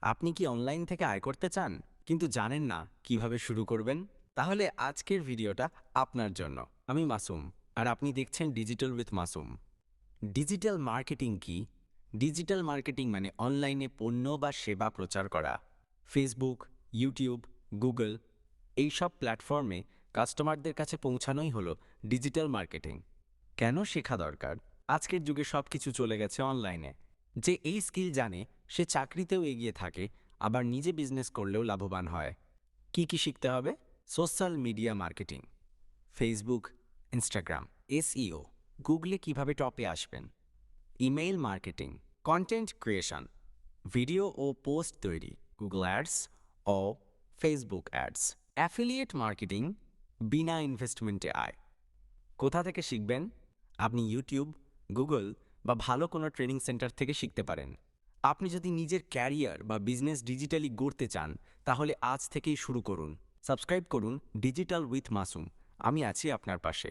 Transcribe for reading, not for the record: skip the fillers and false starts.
আপনি কি অনলাইন থেকে আয় করতে চান কিন্তু জানেন না কিভাবে শুরু করবেন? তাহলে আজকের ভিডিওটা আপনার জন্য। আমি মাসুম, আর আপনি দেখছেন digital with Masum. Digital marketing কি? ডিজিটাল মার্কেটিং মানে অনলাইনে পণ্য বা সেবা প্রচার করা। ফেসবুক, ইউটিউব, গুগল এইসব প্ল্যাটফর্মে কাস্টমারদের কাছে পৌঁছানোই হলো ডিজিটাল মার্কেটিং। কেন শেখা দরকার? আজকের যুগে সব কিছু চলে গেছে অনলাইনে। যে এই স্কিল জানে সে চাকরিতেও এগিয়ে থাকে, আবার নিজে বিজনেস করলেও লাভবান হয়। কি কি শিখতে হবে? Social media marketing, Facebook, Instagram, SEO, গুগলে কিভাবে টপে আসবেন। Email marketing, content creation, video ও পোস্ট তৈরি, গুগল অ্যাডস ও ফেসবুক অ্যাডস। অ্যাফিলিয়েট মার্কেটিং, বিনা ইনভেস্টমেন্টে আয়। কোথা থেকে শিখবেন? আপনি ইউটিউব, গুগল বা ভালো কোনো ট্রেনিং সেন্টার থেকে শিখতে পারেন। আপনি যদি নিজের ক্যারিয়ার বা বিজনেস ডিজিটালি গড়তে চান, তাহলে আজ থেকেই শুরু করুন। সাবস্ক্রাইব করুন ডিজিটাল উইথ মাসুম। আমি আছি আপনার পাশে।